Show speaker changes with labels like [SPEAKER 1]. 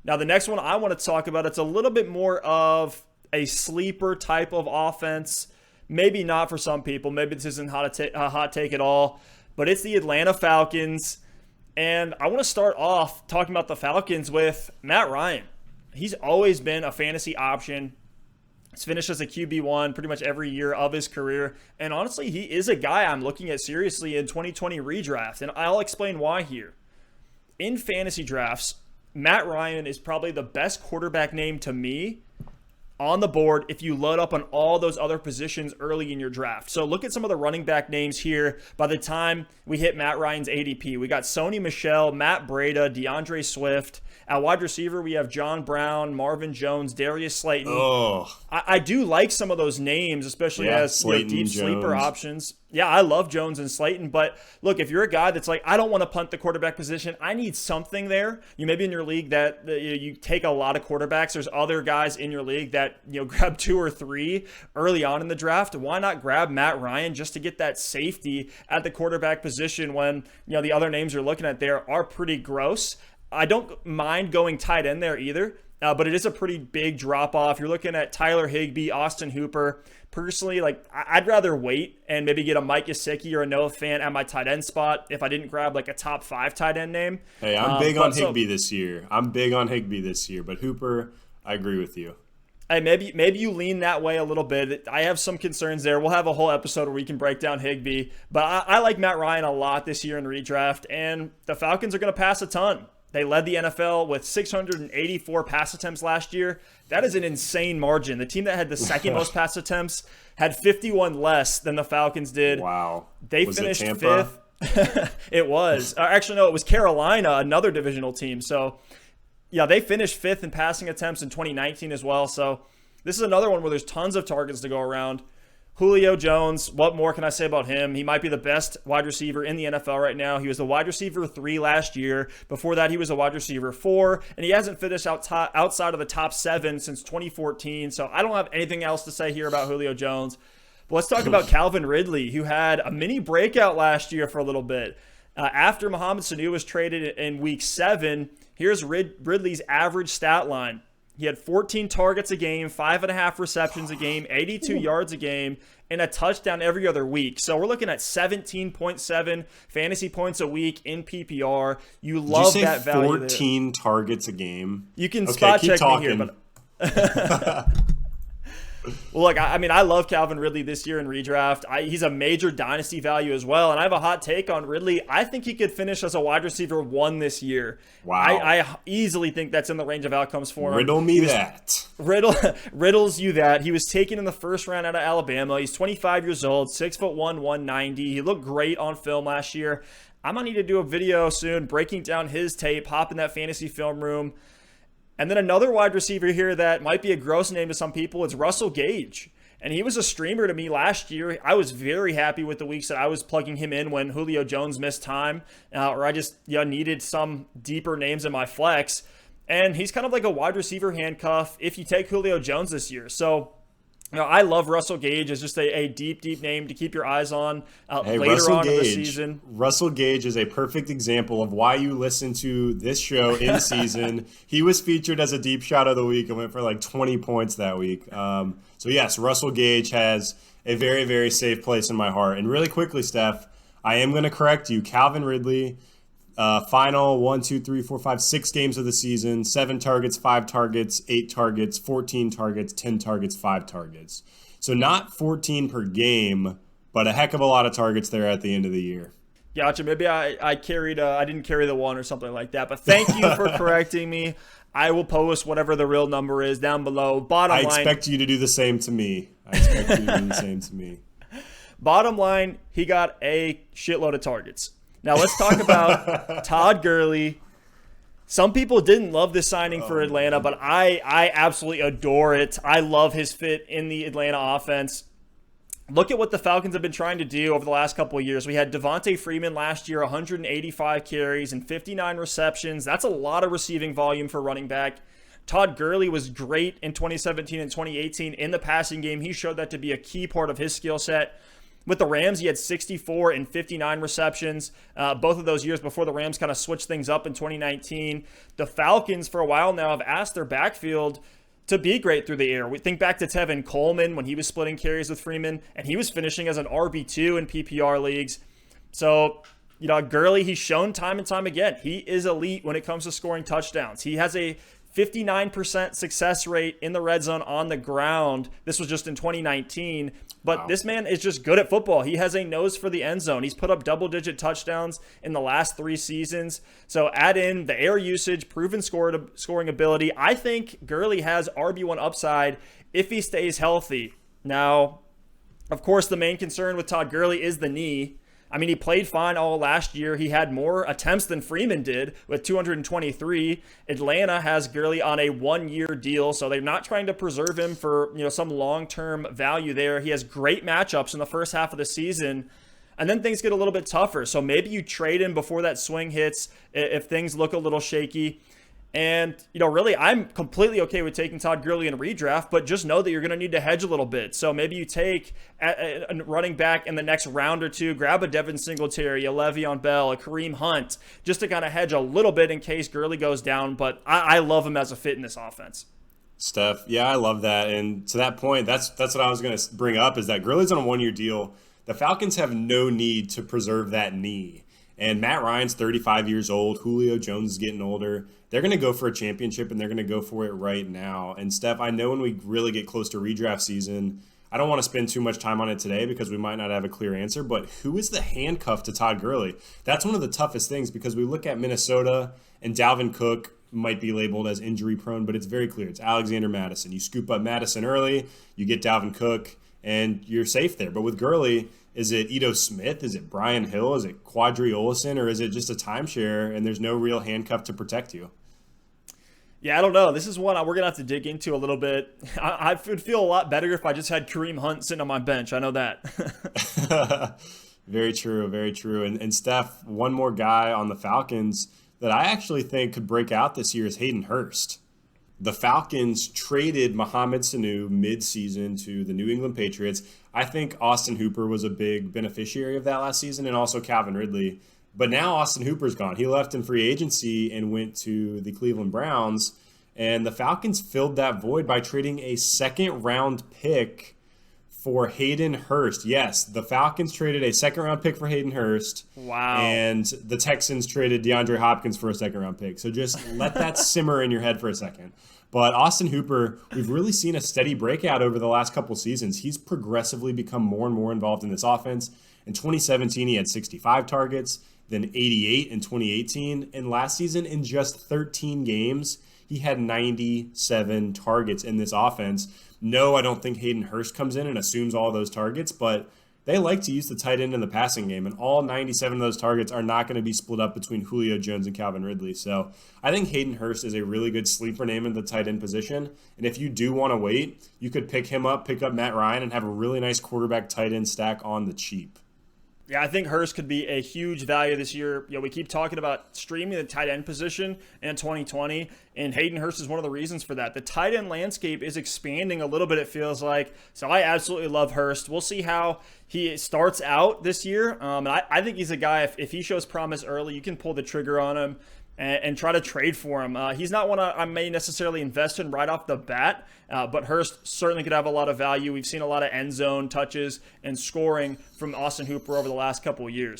[SPEAKER 1] Now, the next one I want to talk about, it's a little bit more of a sleeper type of offense. Maybe not for some people. Maybe this isn't a hot take at all. But it's the Atlanta Falcons. And I want to start off talking about the Falcons with Matt Ryan. He's always been a fantasy option. He's finished as a QB1 pretty much every year of his career. And honestly, he is a guy I'm looking at seriously in 2020 redraft. And I'll explain why here. In fantasy drafts, Matt Ryan is probably the best quarterback name to me on the board if you load up on all those other positions early in your draft. So look at some of the running back names here. By the time we hit Matt Ryan's ADP, we got Sony Michel, Matt Breida, DeAndre Swift. At wide receiver, we have John Brown, Marvin Jones, Darius Slayton. I do like some of those names, especially as deep sleeper options. Yeah, I love Jones and Slayton. But look, if you're a guy that's like, I don't want to punt the quarterback position, I need something there. You may be in your league that you take a lot of quarterbacks. There's other guys in your league that grab 2 or 3 early on in the draft. Why not grab Matt Ryan just to get that safety at the quarterback position when the other names you're looking at there are pretty gross? I don't mind going tight end there either, but it is a pretty big drop-off. You're looking at Tyler Higbee, Austin Hooper. Personally, I'd rather wait and maybe get a Mike Gesicki or a Noah Fant at my tight end spot if I didn't grab a top 5 tight end name.
[SPEAKER 2] Hey, I'm big on Higbee this year. But Hooper, I agree with you.
[SPEAKER 1] Hey, maybe you lean that way a little bit. I have some concerns there. We'll have a whole episode where we can break down Higbee. But I like Matt Ryan a lot this year in redraft, and the Falcons are going to pass a ton. They led the NFL with 684 pass attempts last year. That is an insane margin. The team that had the second most pass attempts had 51 less than the Falcons did.
[SPEAKER 2] Wow.
[SPEAKER 1] They finished 5th. It was. Actually, no, it was Carolina, another divisional team. So, yeah, they finished 5th in passing attempts in 2019 as well. So, this is another one where there's tons of targets to go around. Julio Jones, what more can I say about him? He might be the best wide receiver in the NFL right now. He was the wide receiver 3 last year. Before that, he was a wide receiver 4, and he hasn't finished outside of the top 7 since 2014. So I don't have anything else to say here about Julio Jones. But let's talk about Calvin Ridley, who had a mini breakout last year for a little bit. After Mohamed Sanu was traded in Week 7, here's Ridley's average stat line. He had 14 targets a game, 5.5 receptions a game, 82 yards a game, and a touchdown every other week. So we're looking at 17.7 fantasy points a week in PPR. You love that value.
[SPEAKER 2] 14 targets a game?
[SPEAKER 1] You can spot check me here, but well, look, I love Calvin Ridley this year in redraft. He's a major dynasty value as well, and I have a hot take on Ridley. I think he could finish as a wide receiver 1 this year.
[SPEAKER 2] Wow.
[SPEAKER 1] I easily think that's in the range of outcomes for him. Riddles you that. He was taken in the first round out of Alabama. He's 25 years old, 6'1", 190. He looked great on film last year. I'm going to need to do a video soon breaking down his tape, hop in that fantasy film room. And then another wide receiver here that might be a gross name to some people is Russell Gage. And he was a streamer to me last year. I was very happy with the weeks that I was plugging him in when Julio Jones missed time, or I just needed some deeper names in my flex. And he's kind of like a wide receiver handcuff if you take Julio Jones this year. So I love Russell Gage as just a deep, deep name to keep your eyes on later on in the season.
[SPEAKER 2] Russell Gage is a perfect example of why you listen to this show in season. He was featured as a deep shot of the week and went for 20 points that week. So, yes, Russell Gage has a very, very safe place in my heart. And really quickly, Steph, I am going to correct you. Calvin Ridley, final 6 games of the season, 7 targets, 5 targets, 8 targets, 14 targets, 10 targets, 5 targets. So not 14 per game, but a heck of a lot of targets there at the end of the year.
[SPEAKER 1] Gotcha. Maybe I didn't carry the 1 or something like that. But thank you for correcting me. I will post whatever the real number is down below.
[SPEAKER 2] I expect you to do the same to me.
[SPEAKER 1] Bottom line, he got a shitload of targets. Now let's talk about Todd Gurley. Some people didn't love this signing for Atlanta, but I absolutely adore it. I love his fit in the Atlanta offense. Look at what the Falcons have been trying to do over the last couple of years. We had Devontae Freeman last year, 185 carries and 59 receptions. That's a lot of receiving volume for running back. Todd Gurley was great in 2017 and 2018 in the passing game. He showed that to be a key part of his skill set. With the Rams, he had 64 and 59 receptions, both of those years before the Rams kind of switched things up in 2019. The Falcons, for a while now, have asked their backfield to be great through the air. We think back to Tevin Coleman when he was splitting carries with Freeman, and he was finishing as an RB2 in PPR leagues. So, Gurley, he's shown time and time again, he is elite when it comes to scoring touchdowns. He has a 59% success rate in the red zone on the ground. This was just in 2019. But wow. This man is just good at football. He has a nose for the end zone. He's put up double-digit touchdowns in the last 3 seasons. So add in the air usage, proven scoring ability. I think Gurley has RB1 upside if he stays healthy. Now, of course, the main concern with Todd Gurley is the knee. I mean, he played fine all last year. He had more attempts than Freeman did with 223. Atlanta has Gurley on a 1-year deal, so they're not trying to preserve him for some long-term value there. He has great matchups in the first half of the season, and then things get a little bit tougher. So maybe you trade him before that swing hits if things look a little shaky. And, really, I'm completely okay with taking Todd Gurley in a redraft, but just know that you're going to need to hedge a little bit. So maybe you take a running back in the next round or two, grab a Devin Singletary, a Le'Veon Bell, a Kareem Hunt, just to kind of hedge a little bit in case Gurley goes down. But I love him as a fit in this offense.
[SPEAKER 2] Steph, yeah, I love that. And to that point, that's what I was going to bring up, is that Gurley's on a 1-year deal. The Falcons have no need to preserve that knee. And Matt Ryan's 35 years old. Julio Jones is getting older. They're going to go for a championship, and they're going to go for it right now. And, Steph, I know when we really get close to redraft season, I don't want to spend too much time on it today because we might not have a clear answer, but who is the handcuff to Todd Gurley? That's one of the toughest things because we look at Minnesota, and Dalvin Cook might be labeled as injury-prone, but it's very clear. It's Alexander Mattison. You scoop up Mattison early, you get Dalvin Cook, and you're safe there. But with Gurley, is it Ito Smith? Is it Brian Hill? Is it Quadri Olison? Or is it just a timeshare and there's no real handcuff to protect you?
[SPEAKER 1] Yeah, I don't know. This is one we're going to have to dig into a little bit. I would feel a lot better if I just had Kareem Hunt sitting on my bench. I know that.
[SPEAKER 2] Very true, very true. And Steph, one more guy on the Falcons that I actually think could break out this year is Hayden Hurst. The Falcons traded Mohamed Sanu mid-season to the New England Patriots. I think Austin Hooper was a big beneficiary of that last season, and also Calvin Ridley. But now Austin Hooper's gone. He left in free agency and went to the Cleveland Browns. And the Falcons filled that void by trading a second-round pick for Hayden Hurst. Yes, the Falcons traded a second-round pick for Hayden Hurst.
[SPEAKER 1] Wow.
[SPEAKER 2] And the Texans traded DeAndre Hopkins for a second-round pick. So just let that simmer in your head for a second. But Austin Hooper, we've really seen a steady breakout over the last couple seasons. He's progressively become more and more involved in this offense. In 2017, he had 65 targets, then 88 in 2018. And last season, in just 13 games, he had 97 targets in this offense. No, I don't think Hayden Hurst comes in and assumes all those targets, but they like to use the tight end in the passing game, and all 97 of those targets are not going to be split up between Julio Jones and Calvin Ridley. So I think Hayden Hurst is a really good sleeper name in the tight end position, and if you do want to wait, you could pick him up, pick up Matt Ryan, and have a really nice quarterback tight end stack on the cheap.
[SPEAKER 1] Yeah, I think Hurst could be a huge value this year. We keep talking about streaming the tight end position in 2020, and Hayden Hurst is one of the reasons for that. The tight end landscape is expanding a little bit, it feels like. So I absolutely love Hurst. We'll see how he starts out this year. And I think he's a guy, if he shows promise early, you can pull the trigger on him and try to trade for him. He's not one I may necessarily invest in right off the bat, but Hurst certainly could have a lot of value. We've seen a lot of end zone touches and scoring from Austin Hooper over the last couple of years.